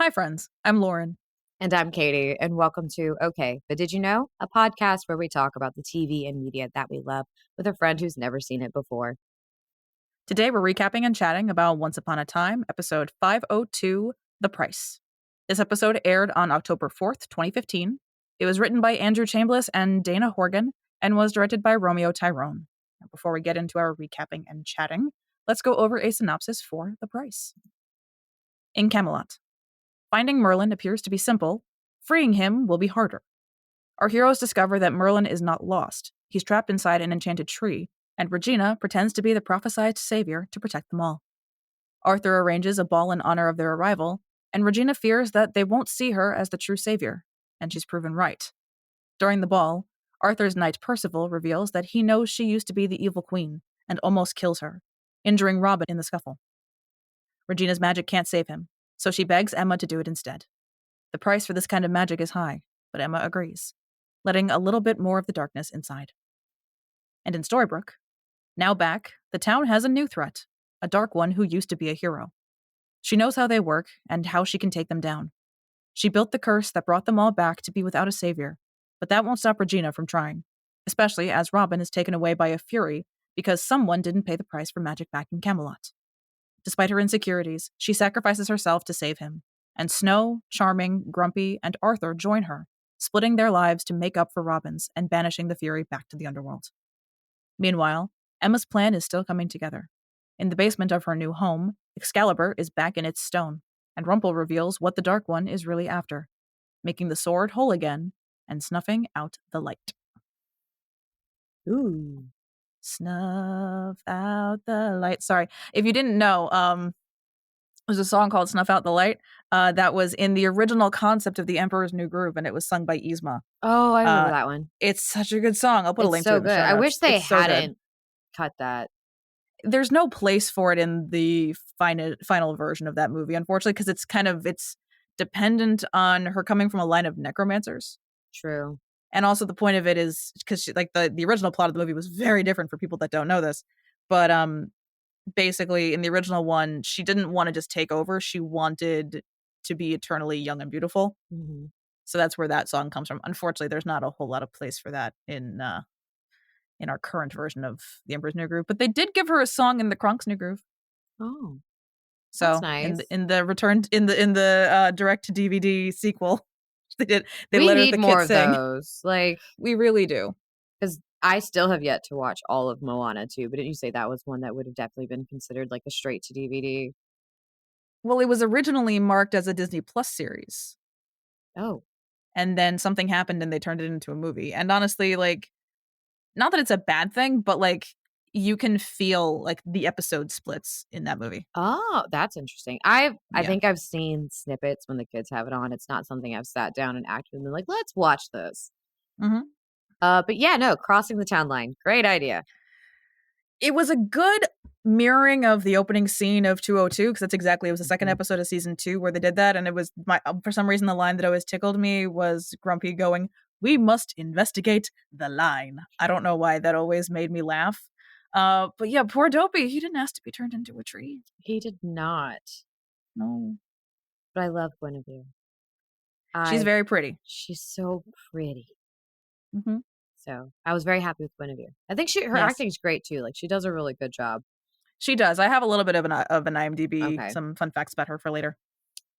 Hi, friends. I'm Lauren. And I'm Katie, and welcome to Okay, But Did You Know? A podcast where we talk about the TV and media that we love with a friend who's never seen it before. Today, we're recapping and chatting about Once Upon a Time, episode 502, The Price. This episode aired on October 4th, 2015. It was written by Andrew Chambliss and Dana Horgan and was directed by Romeo Tyrone. Now, before we get into our recapping and chatting, let's go over a synopsis for The Price. In Camelot, finding Merlin appears to be simple. Freeing him will be harder. Our heroes discover that Merlin is not lost. He's trapped inside an enchanted tree, and Regina pretends to be the prophesied savior to protect them all. Arthur arranges a ball in honor of their arrival, and Regina fears that they won't see her as the true savior, and she's proven right. During the ball, Arthur's knight Percival reveals that he knows she used to be the evil queen, and almost kills her, injuring Robin in the scuffle. Regina's magic can't save him, so she begs Emma to do it instead. The price for this kind of magic is high, but Emma agrees, letting a little bit more of the darkness inside. And in Storybrooke, now back, the town has a new threat, a dark one who used to be a hero. She knows how they work and how she can take them down. She built the curse that brought them all back to be without a savior, but that won't stop Regina from trying, especially as Robin is taken away by a Fury because someone didn't pay the price for magic back in Camelot. Despite her insecurities, she sacrifices herself to save him, and Snow, Charming, Grumpy, and Arthur join her, splitting their lives to make up for Robin's and banishing the Fury back to the underworld. Meanwhile, Emma's plan is still coming together. In the basement of her new home, Excalibur is back in its stone, and Rumpel reveals what the Dark One is really after, making the sword whole again and snuffing out the light. Ooh. Snuff out the light. Sorry, if you didn't know, there's a song called Snuff Out the Light that was in the original concept of The Emperor's New Groove, and it was sung by Yzma. Oh, I remember that one. It's such a good song. I'll put a link to it in the show notes. I wish they hadn't cut that. There's no place for it in the final version of that movie, unfortunately, because it's dependent on her coming from a line of necromancers. True. And also the point of it is because the original plot of the movie was very different for people that don't know this. But basically in the original one, she didn't want to just take over. She wanted to be eternally young and beautiful. Mm-hmm. So that's where that song comes from. Unfortunately, there's not a whole lot of place for that in our current version of The Emperor's New Groove. But they did give her a song in the Kronk's New Groove. Oh, so that's nice. in the direct to DVD sequel, they let her the more kid sing. Of those. Like, we really do. Because I still have yet to watch all of Moana too. But didn't you say that was one that would have definitely been considered like a straight to DVD? Well, it was originally marked as a Disney Plus series. Oh. And then something happened and they turned it into a movie. And honestly, like, not that it's a bad thing, but like you can feel like the episode splits in that movie. Oh, that's interesting. I think I've seen snippets when the kids have it on. It's not something I've sat down and actively been like, let's watch this. Mm-hmm. But yeah, no, crossing the town line. Great idea. It was a good mirroring of the opening scene of 202 because it was the second episode of season 2 where they did that, and it was for some reason the line that always tickled me was Grumpy going, "We must investigate the line." I don't know why that always made me laugh. But yeah, poor Dopey, he didn't ask to be turned into a tree. He did not. No. But I love Guinevere. She's very pretty. She's so pretty. Mm-hmm. So I was very happy with Guinevere. I think her acting's great too. Like, she does a really good job. She does. I have a little bit of an IMDb, some fun facts about her for later.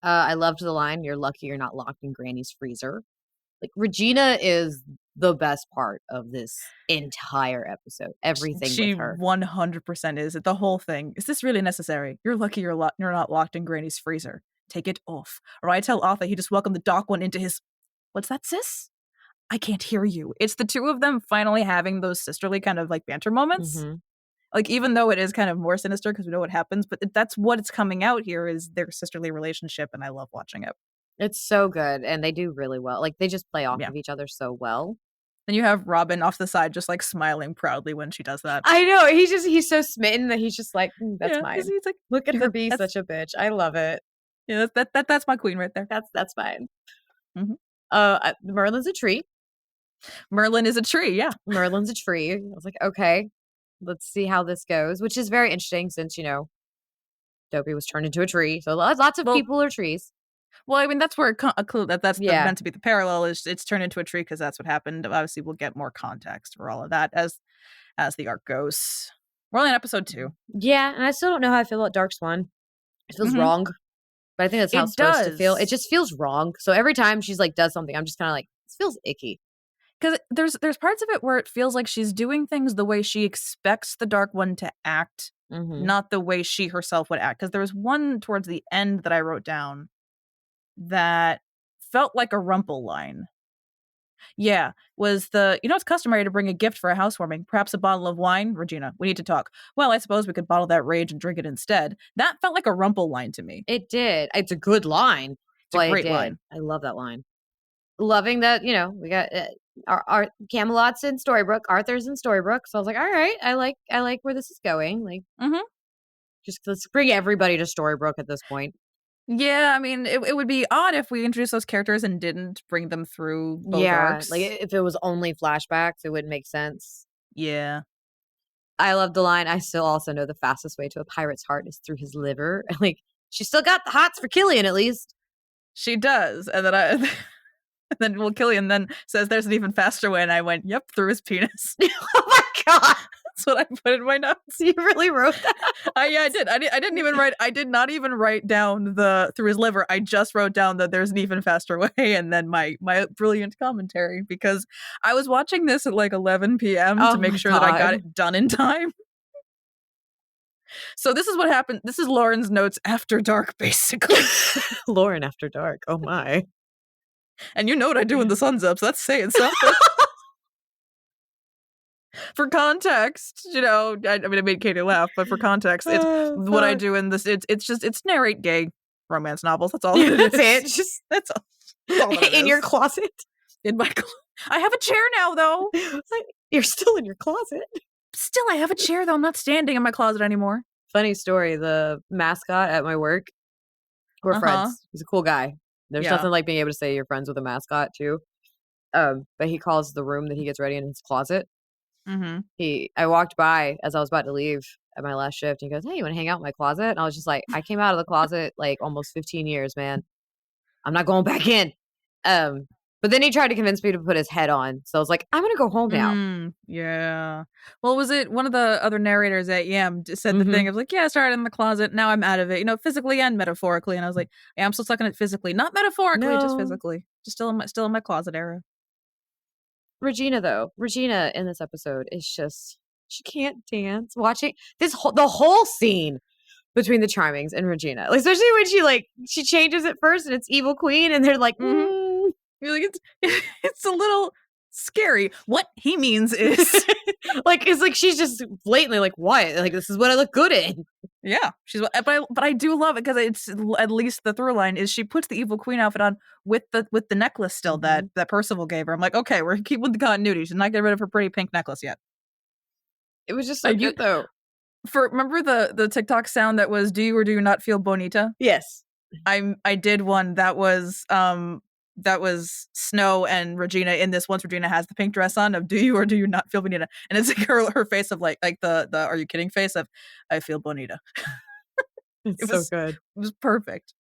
I loved the line, "You're lucky you're not locked in Granny's freezer." Like, Regina is the best part of this entire episode. Everything with her. She 100% is. The whole thing. Is this really necessary? You're lucky you're not locked in Granny's freezer. Take it off. Or I tell Arthur he just welcomed the Dark One into his... What's that, sis? I can't hear you. It's the two of them finally having those sisterly kind of like banter moments. Mm-hmm. Like, even though it is kind of more sinister because we know what happens, but that's what it's coming out here is their sisterly relationship, and I love watching it. It's so good, and they do really well. Like, they just play off of each other so well. Then you have Robin off the side just like smiling proudly when she does that. I know. He's so smitten that he's just like, that's mine. He's like, look at her be such a bitch. I love it. Yeah, that's my queen right there. That's fine. Mm-hmm. Merlin's a tree. Merlin is a tree, yeah. Merlin's a tree. I was like, okay, let's see how this goes, which is very interesting since, Dopey was turned into a tree. So lots of people are trees. Well, I mean, that's where a clue that's Yeah. meant to be the parallel is it's turned into a tree because that's what happened. Obviously, we'll get more context for all of that as the arc goes. We're only in episode 2. Yeah, and I still don't know how I feel about Dark Swan. It feels Mhm. wrong, but I think that's how it's It supposed to feel. It does. just feels wrong. So every time she's like does something, I'm just kind of like, this feels icky. Because there's parts of it where it feels like she's doing things the way she expects the Dark One to act, Mm-hmm. not the way she herself would act. Because there was one towards the end that I wrote down that felt like a Rumple line. Yeah, was it's customary to bring a gift for a housewarming, perhaps a bottle of wine. Regina, we need to talk. Well, I suppose we could bottle that rage and drink it instead. That felt like a Rumple line to me. It did. It's a good line, It's a but it great did. line. I love that line. Loving that, we got our Camelot's in Storybrooke, Arthur's in Storybrooke. So I was like, all right, I like where this is going. Like, Mhm. just let's bring everybody to Storybrooke at this point. Yeah, I mean, it would be odd if we introduced those characters and didn't bring them through both Yeah, arcs. like if it was only flashbacks, it wouldn't make sense. Yeah. I love the line. I still also know the fastest way to a pirate's heart is through his liver. Like, she still got the hots for Killian, at least. She does. And then Killian then says there's an even faster way, and I went, yep, through his penis. Oh my god. That's what I put in my notes. You really wrote that? Yeah, I did. I didn't even write. I did not even write down the through his liver. I just wrote down that there's an even faster way, and then my brilliant commentary because I was watching this at like 11 p.m. Oh to make my sure that I got god. it done in time. So this is what happened. This is Lauren's notes after dark, basically. Lauren after dark. Oh my. And you know what I do when the sun's up, so that's saying something. For context, I mean, I made Katie laugh, but for context, it's what I do in this. It's narrate gay romance novels. That's all. That's it. Just That's all. That's all that it in is. your closet. In my I have a chair now, though. You're still in your closet. Still, I have a chair, though. I'm not standing in my closet anymore. Funny story. The mascot at my work, we're friends. He's a cool guy. There's nothing like being able to say you're friends with a mascot too. But he calls the room that he gets ready in his closet. Mm-hmm. I walked by as I was about to leave at my last shift. And he goes, "Hey, you want to hang out in my closet?" And I was just like, I came out of the closet like almost 15 years, man. I'm not going back in. But then he tried to convince me to put his head on. So I was like, I'm going to go home now. Yeah. Well, was it one of the other narrators at Yam said the thing of like, yeah, I started in the closet. Now I'm out of it, physically and metaphorically. And I was like, yeah, I'm still stuck in it physically, not metaphorically, just physically, just still in my closet era. Regina, though, Regina in this episode is just, she can't dance. Watching the whole scene between the Charmings and Regina, like, especially when she changes it first and it's Evil Queen, and they're like, You're like, it's a little scary. What he means is it's like she's just blatantly like, what? Like, this is what I look good in. Yeah, but I do love it because it's at least the through line is she puts the Evil Queen outfit on with the necklace still that Percival gave her. I'm like, okay, we're keeping the continuity. She's not getting rid of her pretty pink necklace yet. It was just so good though. Remember the TikTok sound that was "Do you or do you not feel bonita"? Yes, I did one that was Snow and Regina in this. Once Regina has the pink dress on of "Do you or do you not feel bonita?" and it's like her face of like the "Are you kidding?" face of "I feel bonita." It was so good. It was perfect.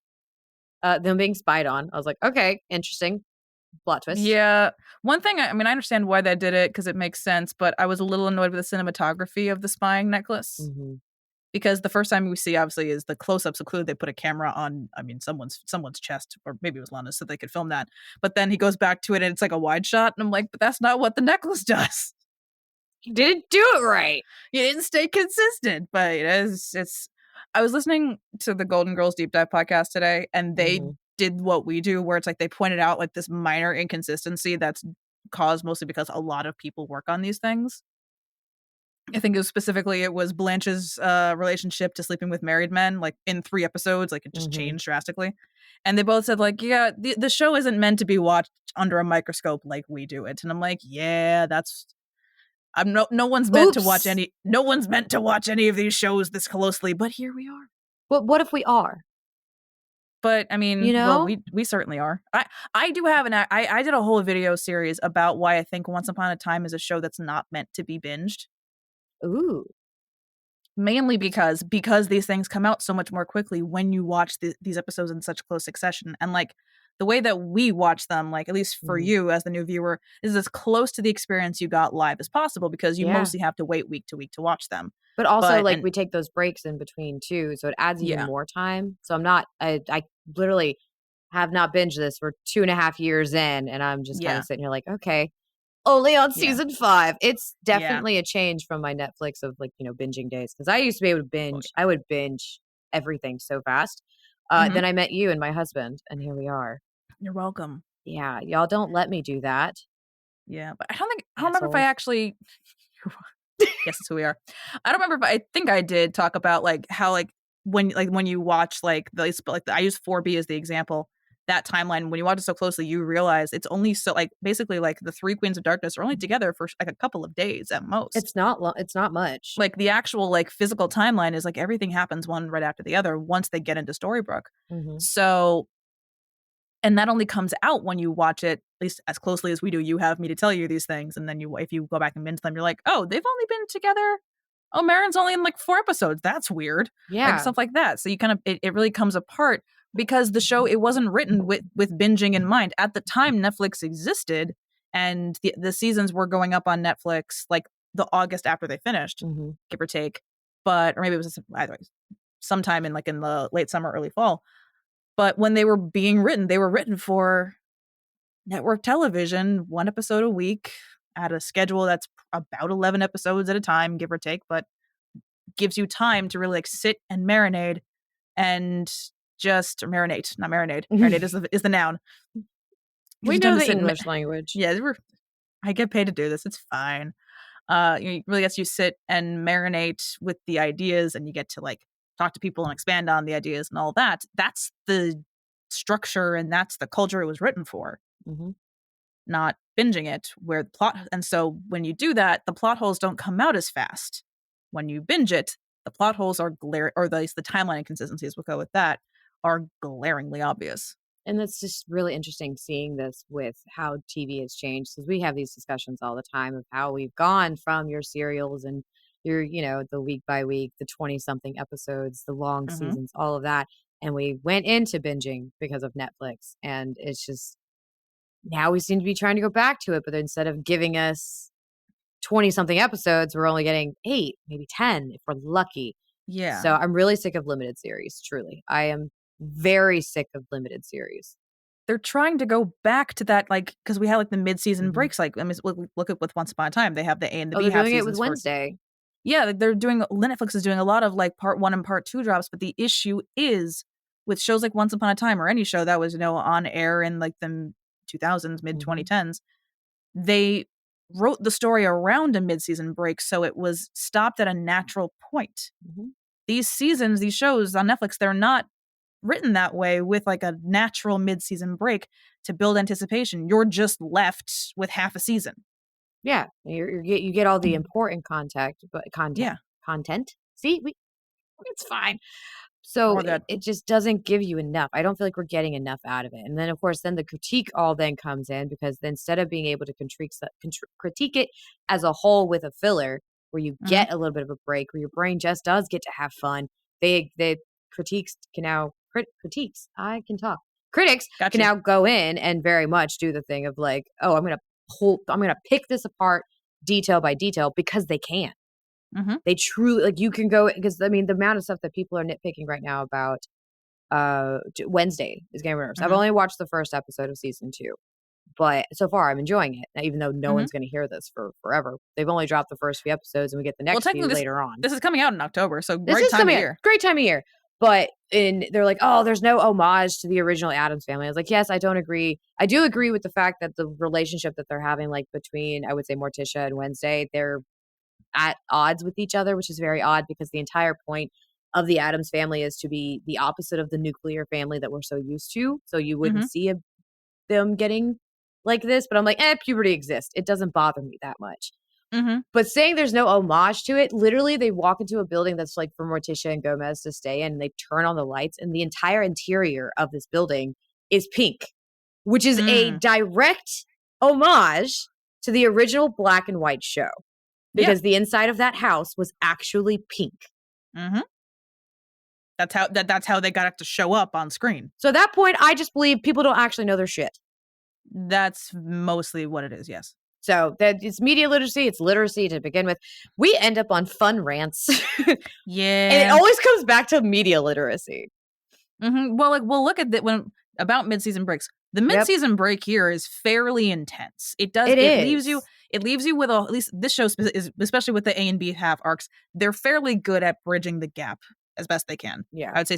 Them being spied on, I was like, okay, interesting. Plot twist. Yeah. One thing, I mean, I understand why they did it because it makes sense, but I was a little annoyed with the cinematography of the spying necklace. Because the first time we see, obviously, is the close-ups. So clearly they put a camera on, I mean, someone's chest, or maybe it was Lana's, so they could film that. But then he goes back to it, and it's like a wide shot, and I'm like, but that's not what the necklace does. You didn't do it right. You didn't stay consistent. But it's. I was listening to the Golden Girls Deep Dive podcast today, and they did what we do, where it's like they pointed out like this minor inconsistency that's caused mostly because a lot of people work on these things. I think it was Blanche's relationship to sleeping with married men, like in 3 episodes, like it just changed drastically. And they both said like, yeah, the show isn't meant to be watched under a microscope like we do it. And I'm like, yeah, no one's meant to watch any of these shows this closely, but here we are. But what if we are? But I mean, well, we certainly are. I do have I did a whole video series about why I think Once Upon a Time is a show that's not meant to be binged. Ooh. mainly because these things come out so much more quickly when you watch these episodes in such close succession. And like the way that we watch them, like at least for Mhm. you as the new viewer, is as close to the experience you got live as possible because you Yeah. mostly have to wait week to week to watch them. But also, But like, and we take those breaks in between too, so it adds even yeah, more time. So I literally have not binged this for 2.5 years in, and I'm just kinda yeah, sitting here like, "Okay, only on yeah, season 5." It's yeah. definitely a change from my Netflix of, like, binging days, because I used to be able to Oh binge. yeah. I would binge everything so fast. Hmm. Then I met you and my husband, and here we are. You're welcome. Yeah, y'all don't let me do that, Yeah, but I don't remember if I assholes. actually. Yes, that's who we are. I don't remember if I think I did talk about like how when you watch I use 4B as the example. That timeline when you watch it so closely, you realize it's only so like basically like the three queens of darkness are only together for like a couple of days at most. It's not much. Like the actual like physical timeline is like everything happens one right after the other once they get into Storybrooke. Mhm. So and that only comes out when you watch it, at least as closely as we do. You have me to tell you these things, and then if you go back and binge them, you're like, oh, they've only been together. Oh, Marin's only in like 4 episodes. That's weird. Like Yeah. stuff like that. So you kind of it really comes apart because the show it wasn't written with binging in mind. At the time Netflix existed and the seasons were going up on Netflix like the August after they finished, Mhm. give or take. But or maybe it was either way, sometime in the late summer, early fall. But when they were being written, they were written for network television, 1 episode a week at a schedule that's about 11 episodes at a time, give or take, but gives you time to really like sit and marinate and just marinate, not marinate. Marinate is the noun. Gives We you time know to the sit and English language. yeah, I get paid to do this. It's fine. It really lets you sit and marinate with the ideas, and you get to like talk to people and expand on the ideas and all that. That's the structure, and that's the culture it was written for. Mhm. Not binging it where the plot and so when you do that, the plot holes don't come out as fast. When you binge it, the plot holes are or at least the timeline inconsistencies, we'll go with that, are glaringly obvious. And that's just really interesting seeing this with how TV has changed, because we have these discussions all the time of how we've gone from your serials and your, the week by week, the 20 something episodes, the long Mhm. seasons, all of that. And we went into binging because of Netflix. And it's just now we seem to be trying to go back to it, but instead of giving us 20 something episodes, we're only getting 8, maybe 10 if we're lucky. Yeah. So I'm really sick of limited series, truly. I am very sick of limited series. They're trying to go back to that, like because we had, like, the mid-season Mhm. breaks, like, I mean, look at with Once Upon a Time, they have the A and the Oh, B they're half doing it with seasons for Wednesday. yeah, like, they're doing Netflix is doing a lot of, like, part 1 and part 2 drops, but the issue is with shows like Once Upon a Time or any show that was, on air in, like, the 2000s, Mhm, mid-2010s, they wrote the story around a mid-season break, so it was stopped at a natural point. mhm. These seasons, these shows on Netflix, they're not written that way with, like, a natural mid-season break to build anticipation. You're just left with half a season. Yeah, you get all the important Yeah, content. See, we it's fine. So or it good. it just doesn't give you enough. I don't feel like we're getting enough out of it. And then, of course, then the critique all then comes in, because then instead of being able to critique it as a whole with a filler where you Mhm, get a little bit of a break, where your brain just does get to have fun, they critiques can now critiques. I can talk. Critics got can you. now go in and very much do the thing of like, oh, I'm gonna pick this apart detail by detail because they can. Mhm, They truly like, you can go, because I mean, the amount of stuff that people are nitpicking right now about, Wednesday is getting worse. I've mhm, only watched the first episode of season 2, but so far I'm enjoying it, even though no mhm. one's gonna hear this for forever. They've only dropped the first few episodes, and we get the Well, next few technically, later on. this is coming out in October, so This great is time of coming out year. great time of year, but they're like, "Oh, there's no homage to the original Addams Family." I was like, "Yes, I don't agree." I do agree with the fact that the relationship that they're having, like, between, I would say, Morticia and Wednesday, they're at odds with each other, which is very odd because the entire point of the Addams Family is to be the opposite of the nuclear family that we're so used to. So you wouldn't Mhm, see them getting like this, but I'm like, puberty exists. It doesn't bother me that much. mhm. But saying there's no homage to it, literally, they walk into a building that's like for Morticia and Gomez to stay in, and they turn on the lights, and the entire interior of this building is pink, which is a Mm. direct homage to the original black and white show, Yeah, because the inside of that house was actually pink. Mm-hmm. That's how they got it to show up on screen. So at that point, I just believe people don't actually know their shit. That's mostly what it is, yes. So that it's media literacy, it's literacy to begin with. We end up on fun rants. And it Yeah. always comes back to media literacy. Well, we'll look at when about mid-season breaks. The Yep. mid-season break here is fairly intense. It It leaves you is. with at least this show is, especially with the A and B half arcs, they're fairly good at bridging the gap as best they can. Yeah. I would say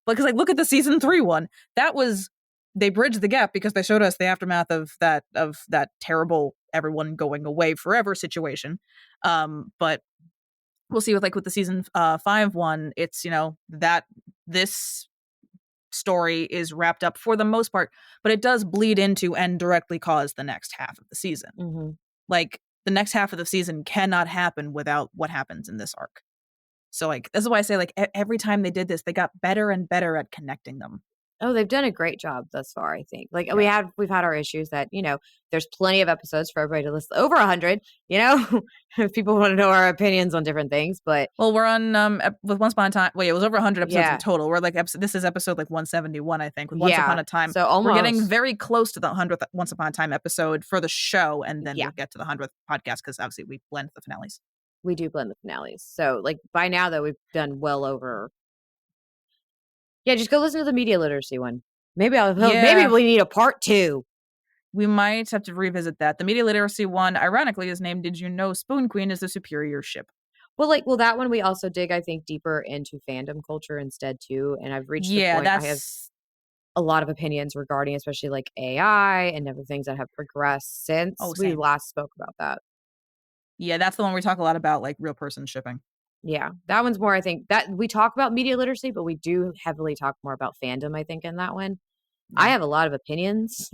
because like look at the season 3 one. That was they bridged the gap because they showed us the aftermath of that terrible everyone going away forever situation. But we'll see with the season 5 one, it's that this story is wrapped up for the most part, but it does bleed into and directly cause the next half of the season. Mm-hmm. Like the next half of the season cannot happen without what happens in this arc. So like this is why I say like every time they did this, they got better and better at connecting them. Oh, they've done a great job thus far, I think. Like Yeah. we've had our issues that, there's plenty of episodes for everybody to listen over 100, if people want to know our opinions on different things, but Well, we're on with Once Upon a Time. Wait, it was over 100 episodes in yeah. total. We're like this is episode like 171, I think. With Once Upon Yeah. a Time, So we're getting almost. very close to the 100th Once Upon a Time episode for the show, and then Yeah. we'll get to the 100th podcast because obviously we blend the finales. We do blend the finales. So like by now though, we've done well over. Yeah, just go listen to the media literacy one. Maybe maybe Yeah. we need a part 2. We might have to revisit that. The media literacy one, ironically, is named "Did You Know Spoon Queen is the superior ship?" Well, that one we also dig, I think, deeper into fandom culture instead too. And I've reached the Yeah, point I have that's a lot of opinions regarding, especially like AI and other things that have progressed since we same. last spoke about that. Yeah, that's the one we talk a lot about, like real person shipping. Yeah, that one's more. I think that we talk about media literacy, but we do heavily talk more about fandom. I think in that one, I Yeah. have a lot of opinions.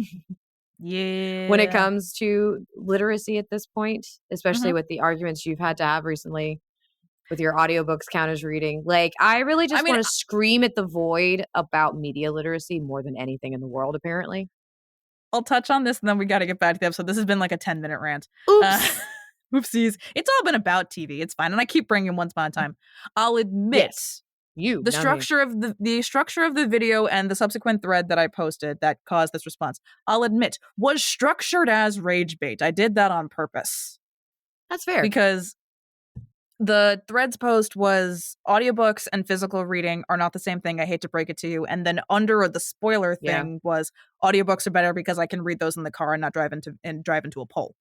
Yeah. When it comes to literacy at this point, especially Mhm. with the arguments you've had to have recently with your audiobooks count as reading. Like, I really I just mean, want to scream at the void about media literacy more than anything in the world, apparently. I'll touch on this and then we got to get back to the episode. This has been like a 10-minute rant. Oops. Oopsies. It's all been about TV. It's fine. And I keep bringing Once Upon a Time. I'll admit Yes. You, the not me. structure of the structure of the video and the subsequent thread that I posted that caused this response, I'll admit, was structured as rage bait. I did that on purpose. That's fair. Because the threads post was audiobooks and physical reading are not the same thing. I hate to break it to you. And then under the spoiler thing was audiobooks are better because I can read those in the car and not drive into a pole.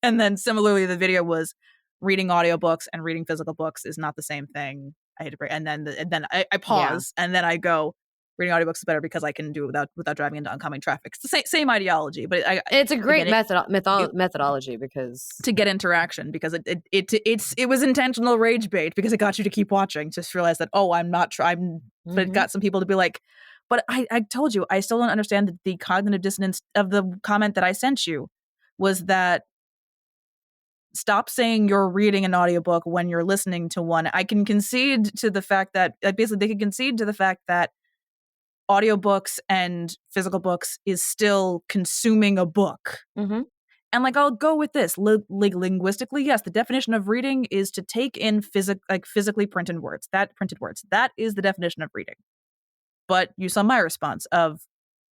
And then similarly, the video was reading audiobooks and reading physical books is not the same thing. I hate to break. And then I pause and then I go, reading audiobooks is better because I can do it without driving into oncoming traffic. It's the same ideology, but it's a great again, methodology because to get interaction because it was intentional rage bait because it got you to keep watching. Just realize that I'm not trying, but it got some people to be like, but I told you I still don't understand that the cognitive dissonance of the comment that I sent you was that stop saying you're reading an audiobook when you're listening to one. I can concede to the fact that basically they can concede to the fact that audiobooks and physical books is still consuming a book. Mm-hmm. And like I'll go with this linguistically, yes, the definition of reading is to take in physically printed words. That is the definition of reading. But you saw my response of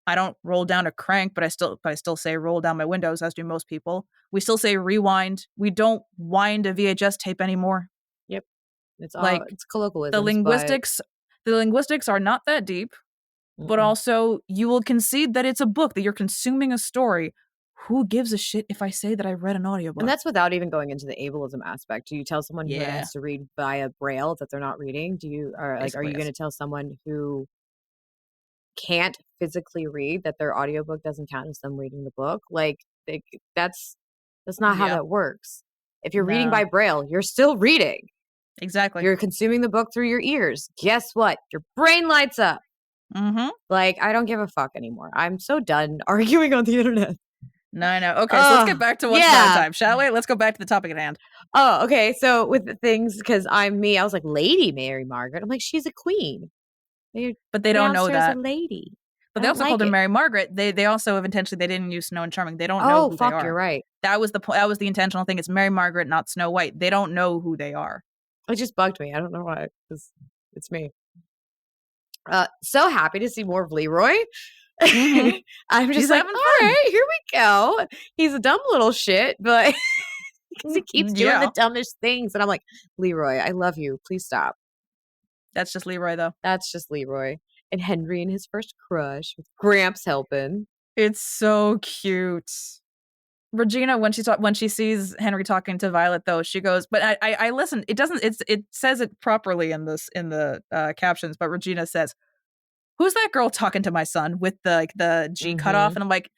I don't roll down a crank, but I still say roll down my windows, as do most people. We still say rewind. We don't wind a VHS tape anymore. Yep, it's colloquialisms. The linguistics are not that deep, but also you will concede that it's a book, that you're consuming a story. Who gives a shit if I say that I read an audiobook? And that's without even going into the ableism aspect. Do you tell someone who has to read via braille that they're not reading? Are you going to tell someone who can't physically read that their audiobook doesn't count as them reading the book? Like that's not how that works. If you're reading by braille, you're still reading. Exactly. You're consuming the book through your ears. Guess what? Your brain lights up. Mm-hmm. Like, I don't give a fuck anymore. I'm so done arguing on the internet. No, I know. Okay, so let's get back to Once Upon a Time, shall we? Let's go back to the topic at hand. Oh, okay. So with the things, because I was like, Lady Mary Margaret. I'm like, she's a queen. But they don't know that. A lady. But they also called her Mary Margaret. They also have intentionally, they didn't use Snow and Charming. They don't know who they are. You're right. That was the intentional thing. It's Mary Margaret, not Snow White. They don't know who they are. It just bugged me. I don't know why, 'cause it's me. So happy to see more of Leroy. Mm-hmm. I'm just He's like, having all fun. right, here we go. He's a dumb little shit, but because he keeps doing the Yeah. dumbest things. And I'm like, Leroy, I love you. Please stop. That's just Leroy, though. That's just Leroy. And Henry and his first crush with Gramps helping. It's so cute. Regina, when she sees Henry talking to Violet, though, she goes, but I listen. It doesn't. It says it properly in the captions, but Regina says, "Who's that girl talking to my son with the G cut off?" Mm-hmm. And I'm like,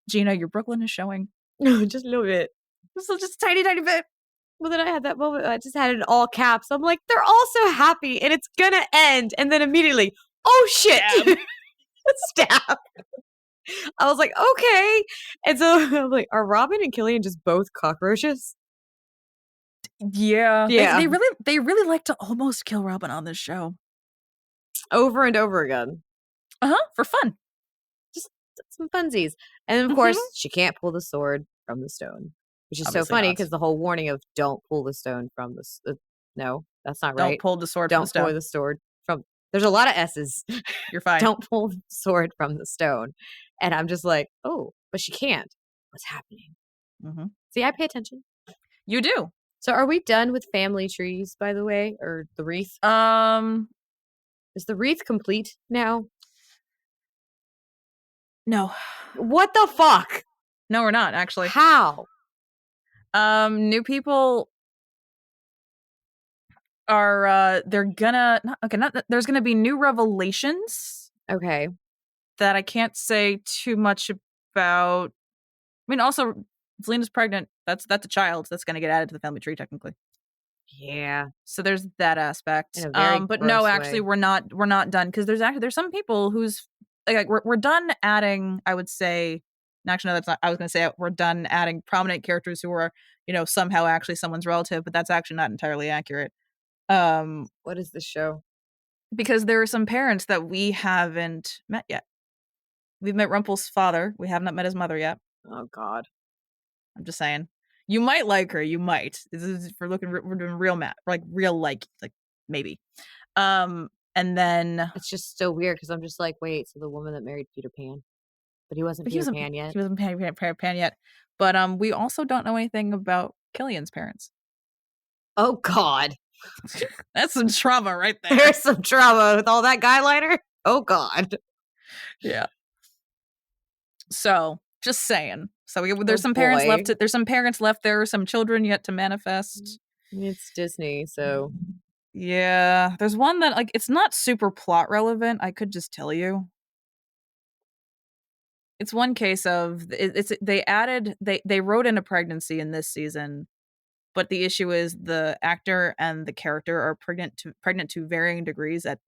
Gina, your Brooklyn is showing. No, just a little bit. Just a tiny bit. Well, then I had that moment. I just had it in all caps. I'm like, they're all so happy, and it's gonna end. And then immediately, oh shit, Stab. stab. I was like, okay. And so I'm like, are Robin and Killian just both cockroaches? Yeah, Yeah, they really like to almost kill Robin on this show. over and over again. For fun. Just some funsies. And then, of Mhm. course, she can't pull the sword from the stone, which is so Obviously funny not. because the whole warning of don't pull the stone from the. No, that's not Don't right. pull the sword from the Don't pull stone. the sword from. There's a lot of S's. You're fine. Don't pull the sword from the stone. And I'm just like, oh, but she can't. What's happening? Hmm. See, I pay attention. You do. So are we done with family trees, by the way? Or the wreath? Um, Is the wreath complete now? no, What the fuck? no, we're not actually. How? New people are they're gonna not, okay. Not there's gonna be new revelations Okay. that I can't say too much about. I mean, also, Zelina's pregnant. That's a child that's gonna get added to the family tree technically. Yeah. So there's that aspect. In a very But no, gross actually, way. we're not done because there's some people who's like we're done adding. I would say, actually, no, that's not. I was going to say we're done adding prominent characters who are somehow actually someone's relative, but that's actually not entirely accurate. Um, What is the show? because there are some parents that we haven't met yet. We've met Rumpel's father. We have not met his mother yet. Oh God. I'm just saying. You might like her. You might. This is for looking. We're doing real math, like real like maybe. And then It's just so weird because I'm just like, wait, so the woman that married Peter Pan, but he wasn't but he Peter wasn't Pan yet. he wasn't Pan yet. But we also don't know anything about Killian's parents. Oh God. That's some trauma right there. There's some trauma with all that guy liner. Oh God. Yeah. So just saying. So there's Oh some parents boy. left. There's some parents left. There are some children yet to manifest. It's Disney, so Yeah, there's one that like it's not super plot relevant. I could just tell you. It's one case of it's they wrote in a pregnancy in this season, but the issue is the actor and the character are pregnant to varying degrees at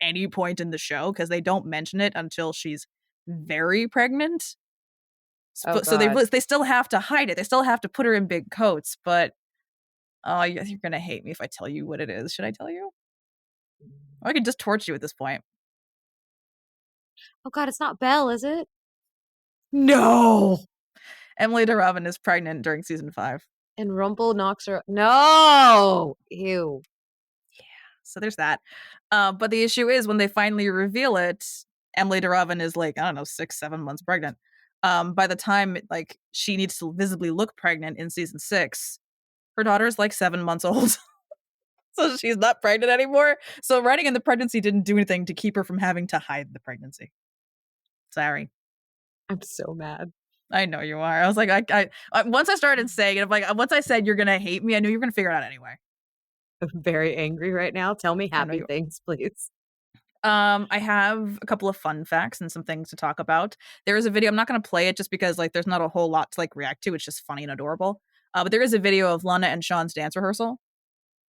any point in the show because they don't mention it until she's very pregnant. oh So God. they still have to hide it. They still have to put her in big coats. But oh, you're gonna hate me if I tell you what it is. Should I tell you? Or I could just torture you at this point. Oh God, it's not Belle, is it? No. Emily DeRobin is pregnant during season 5. And Rumple knocks her. No. Ew. So there's that. But the issue is when they finally reveal it, Emily DeRobin is like, I don't know, 6, 7 months pregnant. By the time like she needs to visibly look pregnant in season 6, her daughter's like 7 months old. So she's not pregnant anymore. So writing in the pregnancy didn't do anything to keep her from having to hide the pregnancy. Sorry. I'm so mad. I know you are. I was like, once I started saying it, I'm like, once I said you're gonna hate me, I knew you were gonna figure it out anyway. I'm very angry right now. Tell me I know happy you. things, please. I have a couple of fun facts and some things to talk about. There is a video. I'm not going to play it just because like there's not a whole lot to like react to. It's just funny and adorable. But there is a video of Lana and Sean's dance rehearsal,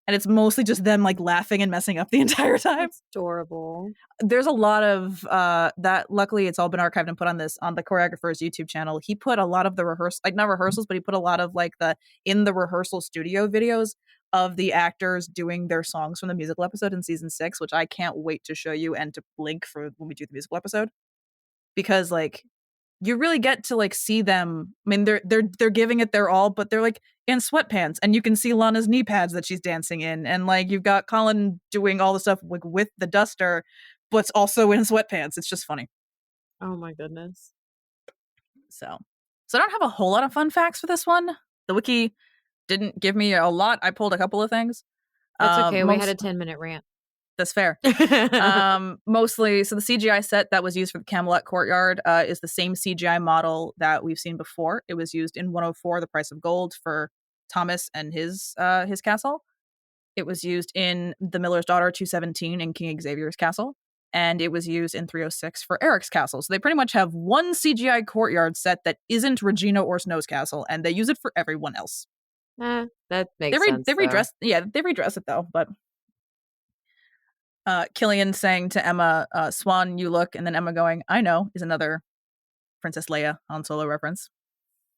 and it's mostly just them like laughing and messing up the entire time. That's adorable. There's a lot of that. Luckily, it's all been archived and put on the choreographer's YouTube channel. He put a lot of the rehearsal, like not rehearsals, but he put a lot of like the in the rehearsal studio videos of the actors doing their songs from the musical episode in season 6, which I can't wait to show you and to link for when we do the musical episode because like you really get to like see them. I mean, they're giving it their all, but they're like in sweatpants, and you can see Lana's knee pads that she's dancing in, and like you've got Colin doing all the stuff like with the duster, but also in sweatpants. It's just funny. Oh my goodness. So, I don't have a whole lot of fun facts for this one. The wiki didn't give me a lot. I pulled a couple of things. That's okay. We had a Most 10-minute rant. That's fair. Mostly, so the CGI set that was used for the Camelot courtyard is the same CGI model that we've seen before. It was used in 104, The Price of Gold, for Thomas and his castle. It was used in The Miller's Daughter 217 in King Xavier's castle. And it was used in 306 for Eric's castle. So they pretty much have one CGI courtyard set that isn't Regina or Snow's castle, and they use it for everyone else. That makes sense. They redress, they redress it though, but Killian saying to Emma, Swan, you look, and then Emma going, I know, is another Princess Leia Han Solo reference.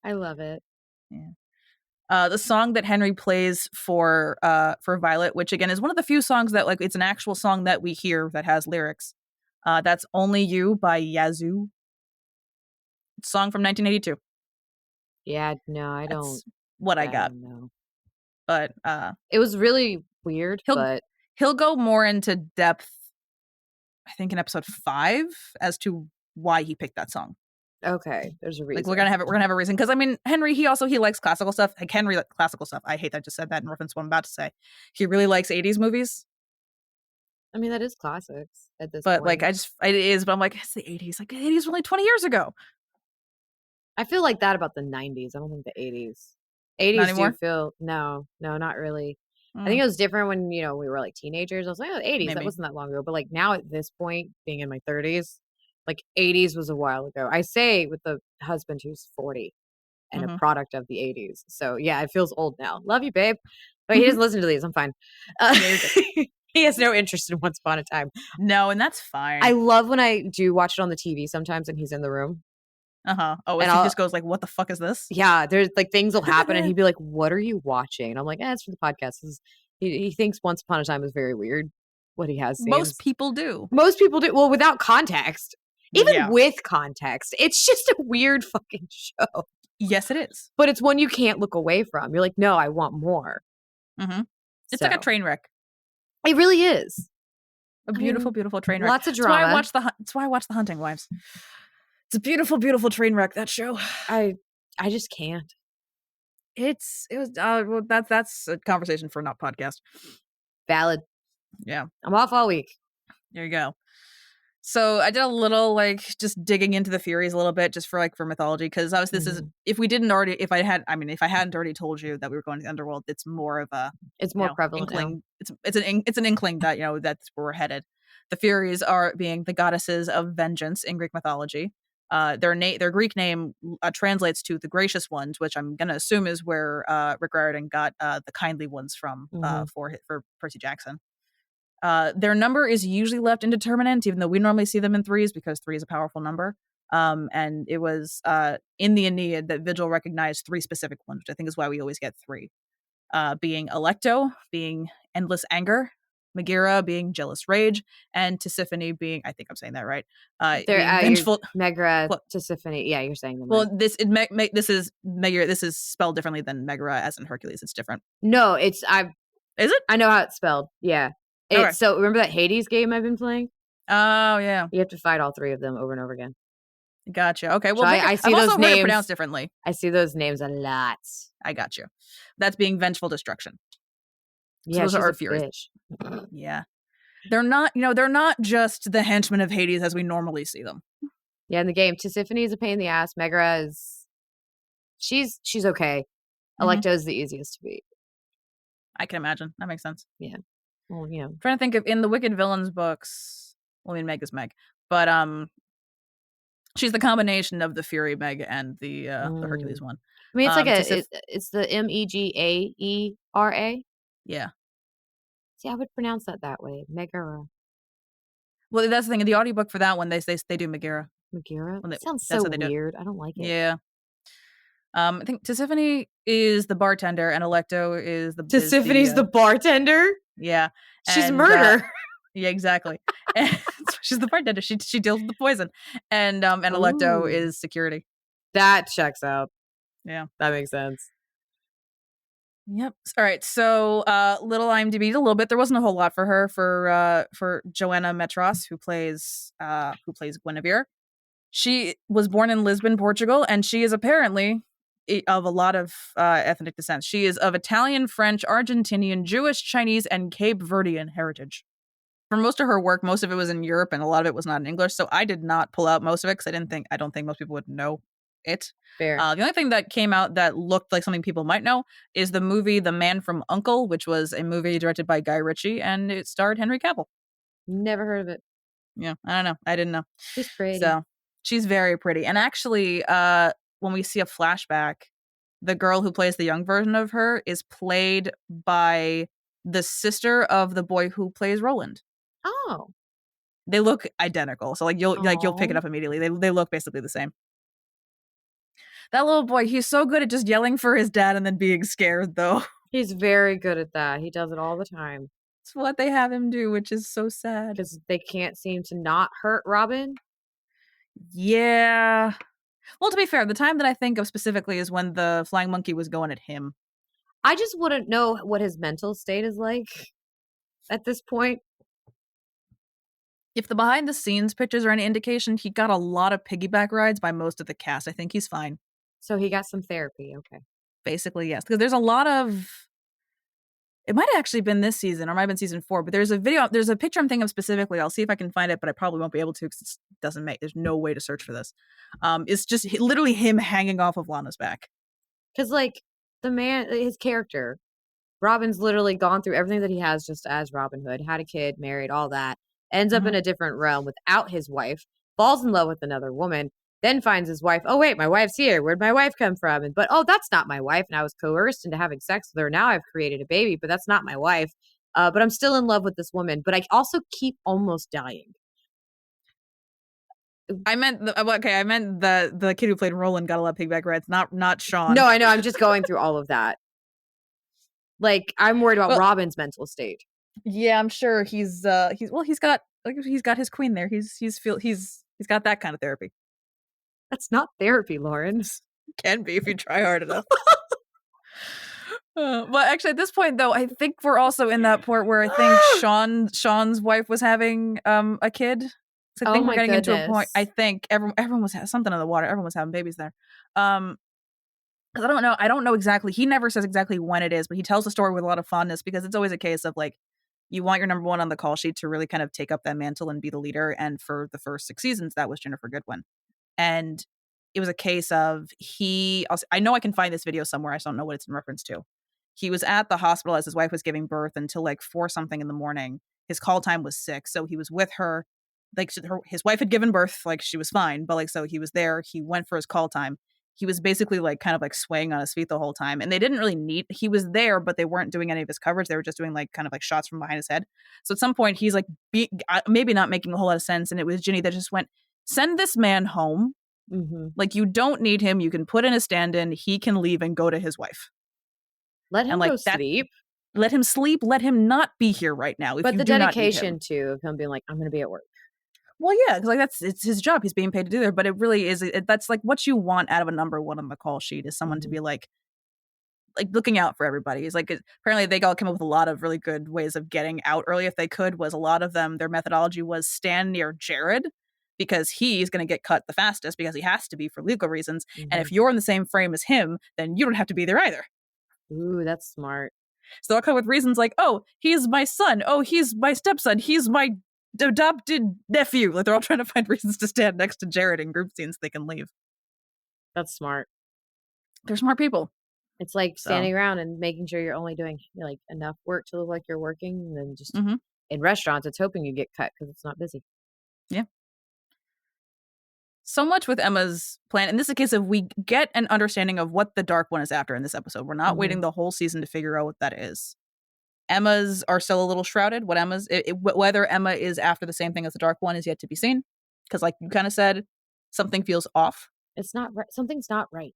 I love it. Yeah. The song that Henry plays for Violet, which again is one of the few songs that like it's an actual song that we hear that has lyrics. That's Only You by Yazoo. Song from 1982. Yeah, no, I don't. That's what I got. No. But it was really weird, but he'll go more into depth, I think, in episode 5 as to why he picked that song. Okay, there's a reason. Like we're gonna have a reason, because I mean Henry, he likes classical stuff. Like Henry likes classical stuff. I hate that I just said that in reference to what I'm about to say. He really likes 80s movies. I mean, that is classics at this but point. Like it is, but I'm like, it's the 80s. Like the 80s were only 20 years ago. I feel like that about the 90s. I don't think the 80s. 80s do feel no, not really. I think it was different when, we were like teenagers. I was like, oh, 80s, maybe. That wasn't that long ago. But like now at this point, being in my 30s, like 80s was a while ago. I say with the husband who's 40 and a product of the 80s. So yeah, it feels old now. Love you, babe. But he doesn't listen to these. I'm fine. He has no interest in Once Upon a Time. No, and that's fine. I love when I do watch it on the TV sometimes and he's in the room. Oh, and he just goes like, what the fuck is this? Yeah, there's like things will happen and he'd be like, what are you watching? And I'm like, it's for the podcast. He thinks Once Upon a Time is very weird, what he has seen. Most people do. Well, without context. Even with context, it's just a weird fucking show. Yes, it is. But it's one you can't look away from. You're like, no, I want more. It's like a train wreck. It really is. A beautiful, beautiful train wreck. Lots of drama. That's why I watch The Hunting Wives. It's a beautiful, beautiful train wreck, that show. I just can't. Well, that's a conversation for not podcast. Valid. Yeah. I'm off all week. There you go. So I did a little like just digging into the Furies a little bit just for mythology, because if I hadn't already told you that we were going to the underworld, it's more of a prevalent inkling. It's an inkling that that's where we're headed. The Furies are being the goddesses of vengeance in Greek mythology. Their Greek name translates to the gracious ones, which I'm gonna assume is where Rick Riordan got the kindly ones from for Percy Jackson. Their number is usually left indeterminate, even though we normally see them in 3s because 3 is a powerful number. And it was in the Aeneid that Vigil recognized 3 specific ones, which I think is why we always get 3. Being Alecto, being endless anger, Megaera being jealous rage, and Tisiphone being, I think I'm saying that right, being vengeful. Megaera, Tisiphone. Yeah, you're saying them. Well, right. this is Megaera. This is spelled differently than Megaera, as in Hercules. It's different. No, is it? I know how it's spelled. Yeah. Okay. So remember that Hades game I've been playing? Oh yeah. You have to fight all 3 of them over and over again. Gotcha. Okay. Well, so I see those also names heard it pronounced differently. I see those names a lot. I got you. That's being vengeful destruction. Yeah, so those are Furies. Yeah. They're not just the henchmen of Hades as we normally see them. Yeah, in the game, Tisiphone is a pain in the ass. Megaera is she's okay. Alecto is the easiest to beat. I can imagine. That makes sense. Yeah. Well, yeah. I'm trying to think of in the Wicked Villains books. Well, I mean, Meg is Meg, but she's the combination of the Fury Meg and the Hercules one. I mean, it's it's the Megaera. Yeah. See, I would pronounce that way, Megaera. Well, that's the thing. In the audiobook for that one, they do Megaera. Megaera? That sounds so weird. I don't like it. Yeah. I think Tisiphone is the bartender and Alecto is the Tisiphone's the bartender? Yeah. She's murder. Yeah, exactly. And so she's the bartender. She deals with the poison, and Alecto Ooh, is security. that checks out. Yeah. That makes sense. Yep. All right. So, little IMDb a little bit. There wasn't a whole lot for her for Joanna Metros, who plays Guinevere. She was born in Lisbon, Portugal, and she is apparently of a lot of ethnic descent. She is of Italian, French, Argentinian, Jewish, Chinese, and Cape Verdean heritage. For most of her work, most of it was in Europe, and a lot of it was not in English. So I did not pull out most of it because I don't think most people would know it. Fair. The only thing that came out that looked like something people might know is the movie The Man from Uncle, which was a movie directed by Guy Ritchie, and it starred Henry Cavill. Never heard of it. Yeah, I don't know. I didn't know. She's pretty. So she's very pretty. And actually, when we see a flashback, the girl who plays the young version of her is played by the sister of the boy who plays Roland. Oh. They look identical. So you'll pick it Oh. up immediately. They look basically the same. That little boy, he's so good at just yelling for his dad and then being scared though. He's very good at that. He does it all the time It's what they have him do, which is so sad. because they can't seem to not hurt Robin. Yeah. Well, to be fair, the time that I think of specifically is when the flying monkey was going at him. I just wouldn't know what his mental state is like at this point. If the behind the scenes pictures are any indication, he got a lot of piggyback rides by most of the cast. I think he's fine. So he got some therapy. Okay. Basically, yes. Because there's a lot of. It might have actually been this season, or might have been season 4, but there's a picture I'm thinking of specifically. I'll see if I can find it, but I probably won't be able to because it doesn't make, there's no way to search for this. It's just literally him hanging off of Lana's back. Because, like, the man, his character, Robin's literally gone through everything that he has just as Robin Hood, had a kid, married, all that, ends up Mhm. in a different realm without his wife, falls in love with another woman, then finds his wife. Oh, wait, my wife's here. Where'd my wife come from? And, but, oh, that's not my wife. And I was coerced into having sex with her. Now I've created a baby, but that's not my wife. But I'm still in love with this woman. But I also keep almost dying. I meant the kid who played Roland got a lot of piggyback rides, not Sean. No, I know. I'm just going through all of that. Like, I'm worried about Well, Robin's mental state. yeah, I'm sure he's got his queen there. He's got that kind of therapy. That's not therapy, Lauren. Can be if you try hard enough. But actually, at this point, though, I think we're also in that point where I think Sean's wife was having a kid. So I Oh think we're my getting into a point. goodness. I think everyone was something in the water. Everyone was having babies there. Because I don't know. I don't know exactly. He never says exactly when it is, but he tells the story with a lot of fondness because it's always a case of like you want your number one on the call sheet to really kind of take up that mantle and be the leader. And for the first 6 seasons, that was Jennifer Goodwin. And it was a case of I know I can find this video somewhere. I just don't know what it's in reference to. He was at the hospital as his wife was giving birth until like 4 something in the morning. His call time was 6. So he was with her. Like his wife had given birth, like she was fine. But like, so he was there. He went for his call time. He was basically like kind of like swaying on his feet the whole time. And they didn't really he was there, but they weren't doing any of his coverage. They were just doing like kind of like shots from behind his head. So at some point he's like, maybe not making a whole lot of sense. And it was Ginny that just went, send this man home. Mm-hmm. Like, you don't need him. You can put in a stand-in. He can leave and go to his wife. Let him And go like that, sleep. let him sleep. Let him not be here right now. If But you the do not need him. dedication too of him being like, I'm going to be at work. Well, yeah, because like it's his job. He's being paid to do that. But it really is. That's like what you want out of a number one on the call sheet is someone to Mm-hmm. be like looking out for everybody. It's like apparently they all came up with a lot of really good ways of getting out early if they could. Was a lot of them their methodology was stand near Jared because he's going to get cut the fastest because he has to be for legal reasons. Mm-hmm. And if you're in the same frame as him, then you don't have to be there either. Ooh, that's smart. So they'll come with reasons like, oh, he's my son. Oh, he's my stepson. He's my adopted nephew. Like they're all trying to find reasons to stand next to Jared in group scenes so they can leave. That's smart. They're smart people. It's like So. standing around and making sure you're only doing like enough work to look like you're working. And then just Mm-hmm. in restaurants, it's hoping you get cut because it's not busy. Yeah. So much with Emma's plan. And this is a case of we get an understanding of what the Dark One is after in this episode. We're not waiting the whole season to figure out what that is. Emma's are still a little shrouded. What whether Emma is after the same thing as the Dark One is yet to be seen. Because like you kind of said, something feels off. It's not right. Something's not right.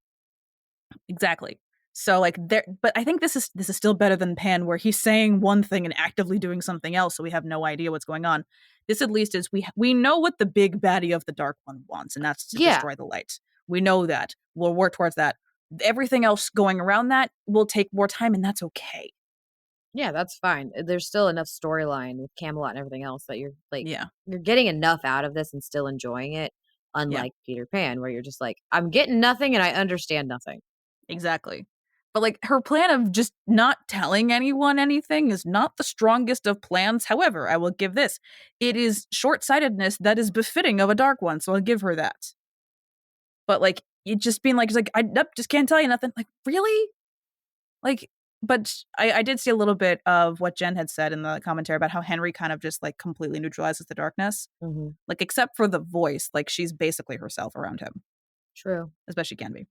Exactly. So like there, but I think this is still better than Pan, where he's saying one thing and actively doing something else, so we have no idea what's going on. This at least is we know what the big baddie of the Dark One wants, and that's to Yeah. destroy the light. We know that. We'll work towards that. Everything else going around that will take more time, and that's okay. Yeah, that's fine. There's still enough storyline with Camelot and everything else that you're like Yeah, you're getting enough out of this and still enjoying it, yeah, unlike Peter Pan, where you're just like, I'm getting nothing and I understand nothing. exactly. But like her plan of just not telling anyone anything is not the strongest of plans. However, I will give this. It is short-sightedness that is befitting of a Dark One, so I'll give her that. But like it just being like, it's like I nope, just can't tell you nothing. Like really? Like, but I did see a little bit of what Jen had said in the commentary about how Henry kind of just like completely neutralizes the darkness. Mhm. Like except for the voice, like she's basically herself around him True. as best she can be.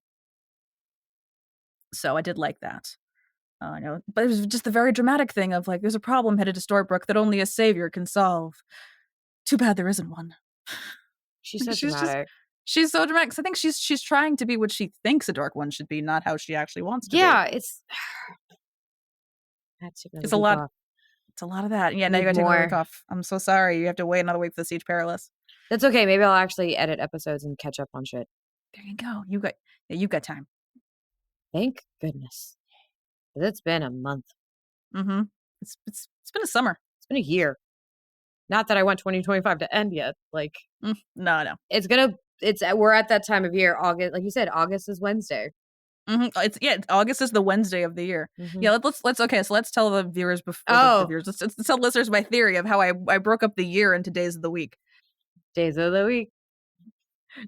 So I did like that. I know, but it was just the very dramatic thing of like, there's a problem headed to Storybrooke that only a savior can solve. Too bad there isn't one. She's so she's just dramatic. she's so dramatic. 'Cause I think she's trying to be what she thinks a dark one should be, not how she actually wants to be. Yeah, it's I had to take another It's a week lot. off. It's a lot of that. Yeah, now you Need gotta take another week more. off. I'm so sorry. You have to wait another week for the Siege Perilous. That's okay. Maybe I'll actually edit episodes and catch up on shit. There you go. You got time. Thank goodness. 'Cause it's been a month. Mm-hmm. It's been a summer. It's been a year. Not that I want 2025 to end yet. Like No, no. it's we're at that time of year. August, like you said, August is Wednesday. August is the Wednesday of the year. Mhm. Yeah, let's okay, so let's tell the viewers before the Oh, viewers. Let's tell listeners my theory of how I broke up the year into days of the week. days of the week.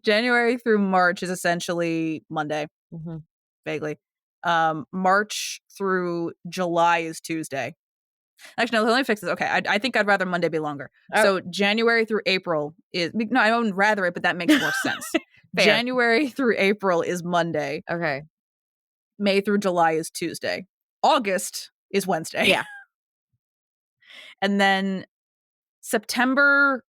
January through March is essentially Monday, Mhm. vaguely. March through July is Tuesday. Actually, no, let me fix this. Okay, I think I'd rather Monday be longer. Oh, So January through April is no, I don't rather it, but that makes more sense. fair. January through April is Monday. Okay. May through July is Tuesday. August is Wednesday. Yeah. And then September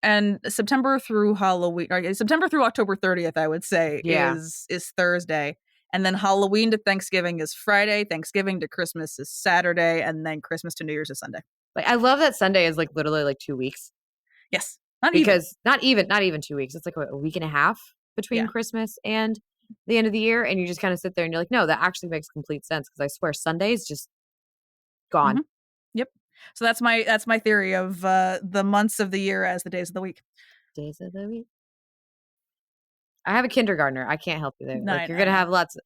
through Halloween, or September through October 30th, I would say, Yeah. is Thursday. And then Halloween to Thanksgiving is Friday, Thanksgiving to Christmas is Saturday, and then Christmas to New Year's is Sunday. Like I love that Sunday is like literally like 2 weeks Yes. Not even. because not even 2 weeks. It's like a week and a half between Yeah. Christmas and the end of the year, and you just kind of sit there and you're like, no, that actually makes complete sense because I swear Sunday's just gone. Mhm. Yep. So that's my theory of the months of the year as the days of the week. Days of the week. I have a kindergartner. I can't help you there. No, Like you're I gonna know. have lots.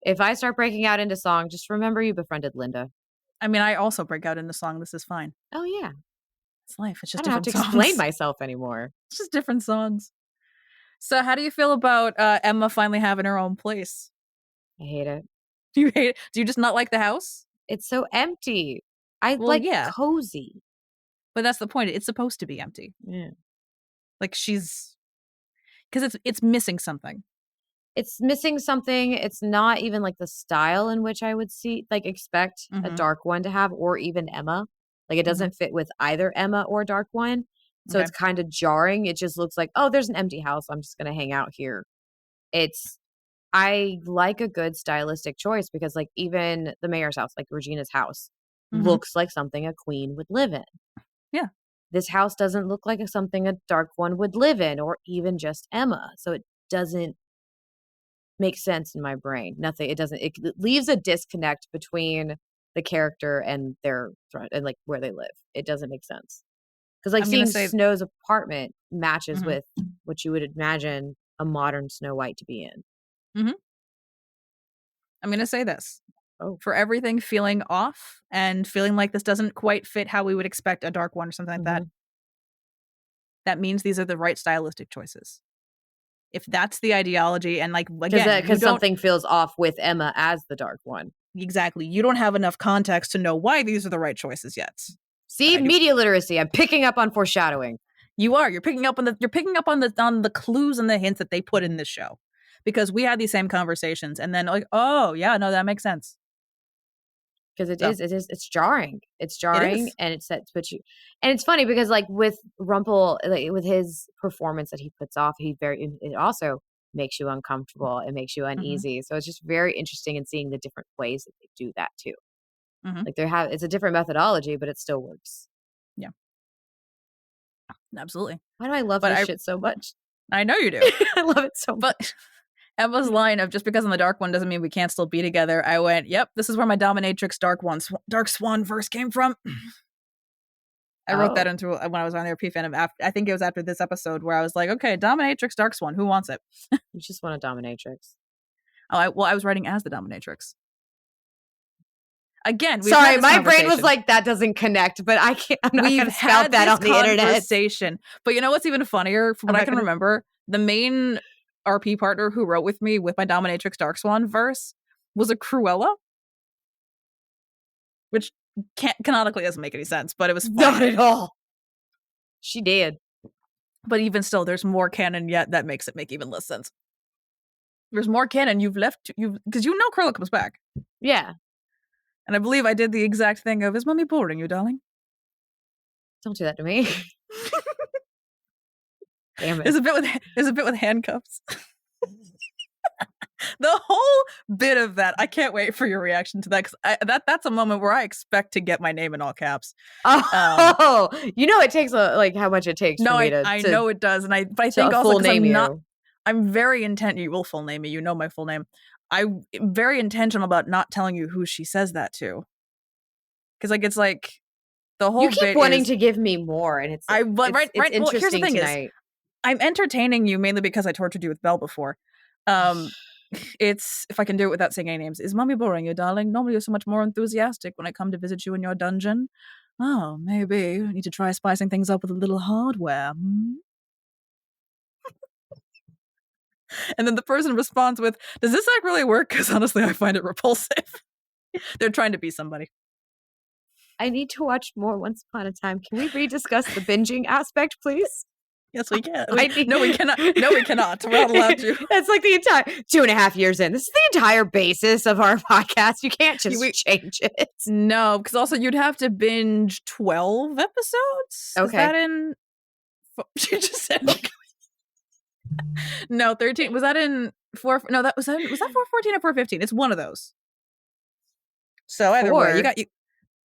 If I start breaking out into song, just remember you befriended Linda. I mean, I also break out into song. This is fine. Oh yeah, It's life. It's I just don't have different to explain songs. myself anymore. It's just different songs. So, how do you feel about Emma finally having her own place? I hate it. Do you hate it? Do you just not like the house? It's so empty. I Well, like yeah, cozy. but that's the point. It's supposed to be empty. Yeah. Like she's because it's missing something. It's missing something. It's not even like the style in which I would expect a Mm-hmm. dark one to have, or even Emma. Like it Mm-hmm. doesn't fit with either Emma or dark one. So Okay. it's kind of jarring. It just looks like, oh, there's an empty house. I'm just gonna hang out here. It's I like a good stylistic choice because like even the mayor's house, like Regina's house, Mm-hmm. looks like something a queen would live in. Yeah. This house doesn't look like something a dark one would live in, or even just Emma. So it doesn't make sense in my brain. Nothing. It doesn't. It leaves a disconnect between the character and their and like where they live. It doesn't make sense because like I'm gonna seeing say. Snow's apartment matches Mm-hmm. with what you would imagine a modern Snow White to be in. Mm-hmm. I'm gonna say this. Oh. For everything feeling off and feeling like this doesn't quite fit how we would expect a dark one or something like that, Mhm. that means these are the right stylistic choices. If that's the ideology, and like Because again, you don't something feels off with Emma as the dark one. exactly, you don't have enough context to know why these are the right choices yet. But See, I do. media literacy. I'm picking up on foreshadowing. You are. You're picking up on the clues and the hints that they put in this show. Because we had these same conversations and then like, oh yeah, no, that makes sense. Because So it's jarring. It's it jarring, is. and it's set to put you. And it's funny because like with Rumple, like with his performance that he puts off, it also makes you uncomfortable, it makes you uneasy. So it's just very interesting in seeing the different ways that they do that too. Mhm. Like it's a different methodology, but it still works. Yeah. Absolutely. Why do I love But this shit so much? I know you do. I love it so much. But Emma's line of just because I'm the dark one doesn't mean we can't still be together. I went, yep, this is where my dominatrix Dark Swan verse came from. I wrote that into when I was on the RP fandom. I think it was after this episode where I was like, okay, dominatrix Dark Swan, who wants it? You just want a dominatrix. I was writing as the dominatrix. Again, sorry, my brain was like, that doesn't connect, but I'm not going to spout that on the internet. But you know what's even funnier? From what I can remember, the main RP partner who wrote with me with my dominatrix Dark Swan verse was a Cruella, which canonically doesn't make any sense, but it was funny. Not at all. She did. But even still, there's more canon yet that makes it make even less sense. There's more canon because Cruella comes back. Yeah. And I believe I did the exact thing of, is mommy boring you, darling? Don't do that to me. Damn it. There's a bit with handcuffs. The whole bit of that, I can't wait for your reaction to that, because that's a moment where I expect to get my name in all caps. Oh, it takes how much it takes. No, for me I know it does, and I think also because I'm very intent. You will full name me. You know my full name. I'm very intentional about not telling you who she says that to, because it's like the whole. You keep wanting to give me more, and it's right. Well, here's the thing: tonight. I'm entertaining you mainly because I tortured you with Belle before. It's, if I can do it without saying any names, is mommy boring you, darling? Normally you're so much more enthusiastic when I come to visit you in your dungeon. Oh, maybe I need to try spicing things up with a little hardware. And then the person responds with, does this act really work? Because honestly, I find it repulsive. They're trying to be somebody. I need to watch more Once Upon a Time. Can we rediscuss the binging aspect, please? Yes, we can. No, we cannot. No, we cannot. We're not allowed to. That's like the entire 2.5 years in. This is the entire basis of our podcast. You can't just change it. No, because also you'd have to binge 12 episodes. Okay. Is that in? You just said. No, 13. Was that in 4? No, was that 414 or 415? It's one of those. So either way, you got you.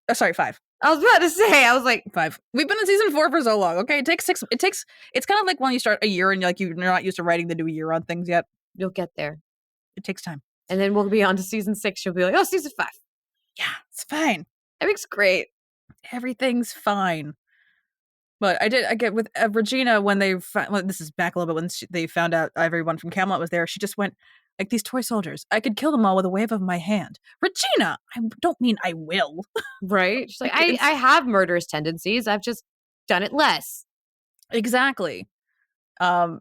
Oh, sorry, 5. I was about to say, I was like 5. We've been in season 4 for so long. Okay, it takes 6. It's kind of like when you start a year and you're not used to writing the new year on things yet. You'll get there. It takes time. And then we'll be on to season 6. You'll be like, oh, season 5. Yeah, it's fine. Everything's great. Everything's fine. But I get with Regina when this is back a little bit when they found out everyone from Camelot was there. She just went like, these toy soldiers. I could kill them all with a wave of my hand. Regina, I don't mean I will. Right? She's like, I have murderous tendencies. I've just done it less. Exactly. And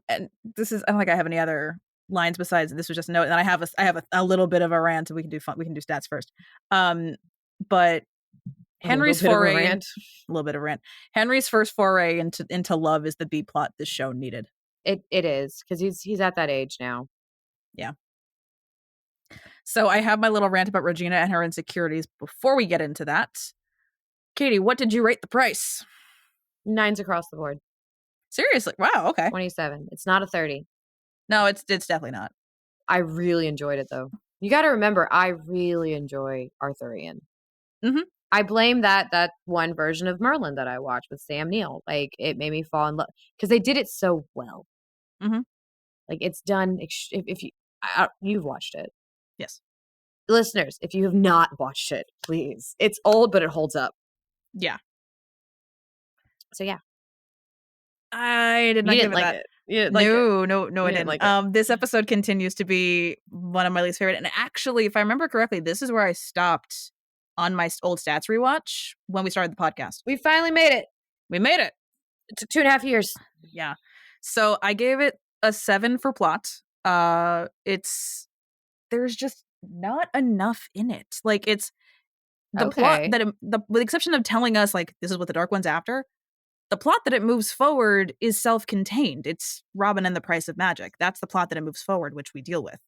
this is, I don't think I have any other lines besides this was just a note. And I have a little bit of a rant. We can do stats first. But Henry's foray, a little bit of rant. Henry's first foray into love is the B plot this show needed. It is, because he's at that age now. Yeah. So I have my little rant about Regina and her insecurities. Before we get into that, Katie, what did you rate the price? 9s across the board. Seriously? Wow. Okay. 27. It's not a 30. No, it's definitely not. I really enjoyed it though. You got to remember, I really enjoy Arthurian. Mm-hmm. I blame that one version of Merlin that I watched with Sam Neill. Like, it made me fall in love because they did it so well. Mm-hmm. Like, it's done. If you've watched it, yes. Listeners, if you have not watched it, please. It's old, but it holds up. Yeah. So yeah, I did not give it like that. It. No, I didn't. Like it. This episode continues to be one of my least favorite. And actually, if I remember correctly, this is where I stopped on my old stats rewatch when we started the podcast. We finally made it. We made it. It took 2.5 years. Yeah. So I gave it a 7 for plot. There's just not enough in it. Like, it's the plot that with the exception of telling us like this is what the Dark One's after. The plot that it moves forward is self-contained. It's Robin and the Price of Magic. That's the plot that it moves forward, which we deal with.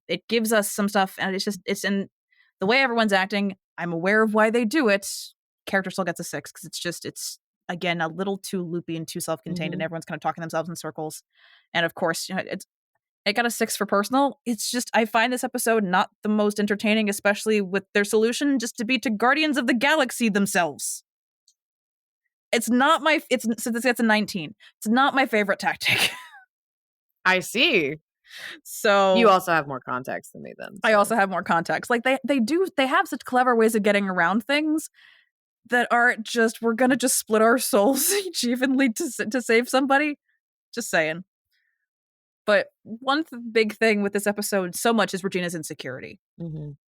It gives us some stuff, and it's in the way everyone's acting. I'm aware of why they do it. Character still gets a 6 because it's again a little too loopy and too self-contained, and everyone's kind of talking themselves in circles. And of course, It got a 6 for personal. It's just, I find this episode not the most entertaining, especially with their solution just to be to Guardians of the Galaxy themselves. It's not my, so this gets a 19. It's not my favorite tactic. I see. So You also have more context than me then. I so. also have more context. Like they have such clever ways of getting around things that aren't just, we're gonna just split our souls each evenly to save somebody. Just saying. But one big thing with this episode so much is Regina's insecurity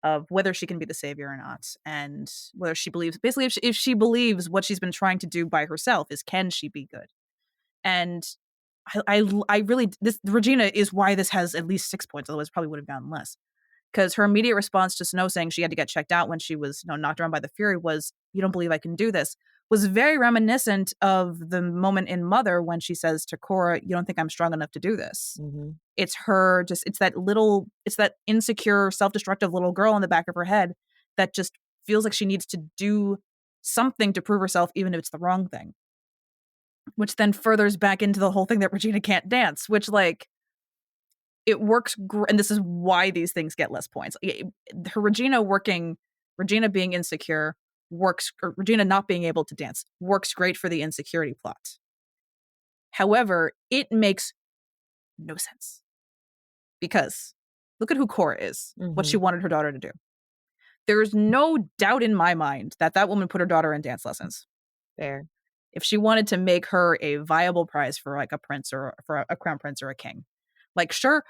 of whether she can be the savior or not, and whether she believes, basically, if she believes what she's been trying to do by herself is, can she be good? And I really, this Regina is why this has at least 6 points. Otherwise, probably would have gotten less. Because her immediate response to Snow saying she had to get checked out when she was, knocked around by the Fury was, "You don't believe I can do this," was very reminiscent of the moment in Mother when she says to Korra, "You don't think I'm strong enough to do this." It's her just, it's that insecure, self-destructive little girl in the back of her head that just feels like she needs to do something to prove herself, even if it's the wrong thing. Which then furthers back into the whole thing that Regina can't dance, which, like, it works and this is why these things get less points. Her Regina being insecure works, or Regina not being able to dance works great for the insecurity plot. However, it makes no sense. Because look at who Korra is, what she wanted her daughter to do. There's no doubt in my mind that woman put her daughter in dance lessons. Fair. If she wanted to make her a viable prize for, like, a prince, or for a crown prince or a king. Like, sure,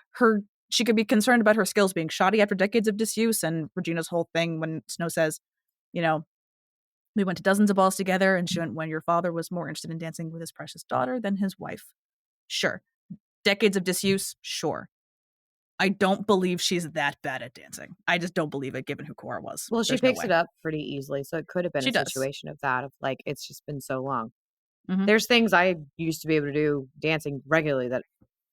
she could be concerned about her skills being shoddy after decades of disuse, and Regina's whole thing when Snow says, "We went to dozens of balls together," and she went, "When your father was more interested in dancing with his precious daughter than his wife." Sure. Decades of disuse? Sure. I don't believe she's that bad at dancing. I just don't believe it, given who Korra was. Well, she There's no picks way. it up pretty easily, so it could have been She a does. situation of that, of like, it's just been so long. Mhm. There's things I used to be able to do dancing regularly that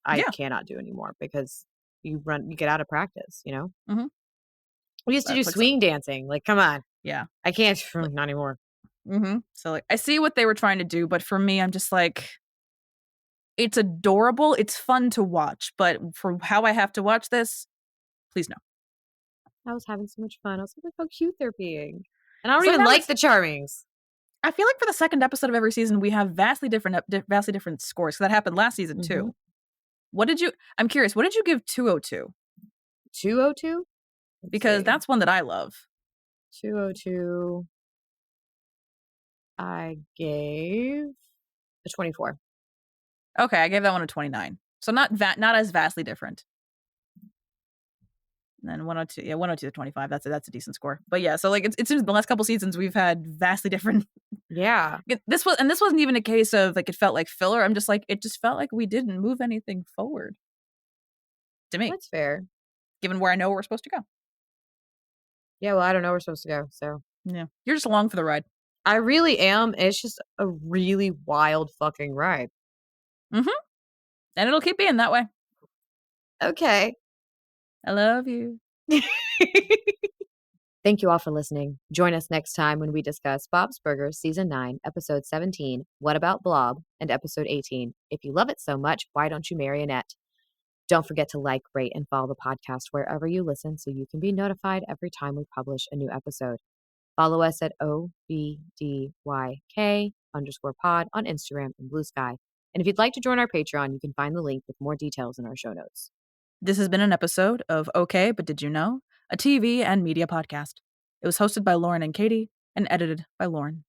I Yeah. cannot do anymore because you get out of practice, Mhm. We used to do Like, swing dancing. Like, come on. Yeah. I can't, Like, not anymore. So, like, I see what they were trying to do, but for me, I'm just like, it's adorable, it's fun to watch, but for how I have to watch this, please no. I was having so much fun. I was like, look how cute they're being. And I don't So even now like it's, the Charmings. I feel like for the second episode of every season, we have vastly different scores. That happened last season too. I'm curious, what did you give 202? 202? Because that's one that I love. 202. I gave a 24. Okay, I gave that one a 29. So not as vastly different. And then 102, 102 to 25. That's a decent score. But yeah, so like it's in the last couple seasons we've had vastly different. Yeah. This wasn't even a case of like it felt like filler. I'm just like, it just felt like we didn't move anything forward. To me. That's fair. Given where I know we're supposed to go. Yeah, well, I don't know where we're supposed to go, so. Yeah. You're just along for the ride. I really am. It's just a really wild fucking ride. Mm-hmm. And it'll keep being that way. Okay. I love you. Thank you all for listening. Join us next time when we discuss Bob's Burgers Season 9, Episode 17, What About Blob, and Episode 18. If you love it so much, why don't you marry Annette? Don't forget to like, rate, and follow the podcast wherever you listen so you can be notified every time we publish a new episode. Follow us at OBDYK_pod on Instagram and Blue Sky. And if you'd like to join our Patreon, you can find the link with more details in our show notes. This has been an episode of Okay, But Did You Know? A TV and media podcast. It was hosted by Lauren and Katie and edited by Lauren.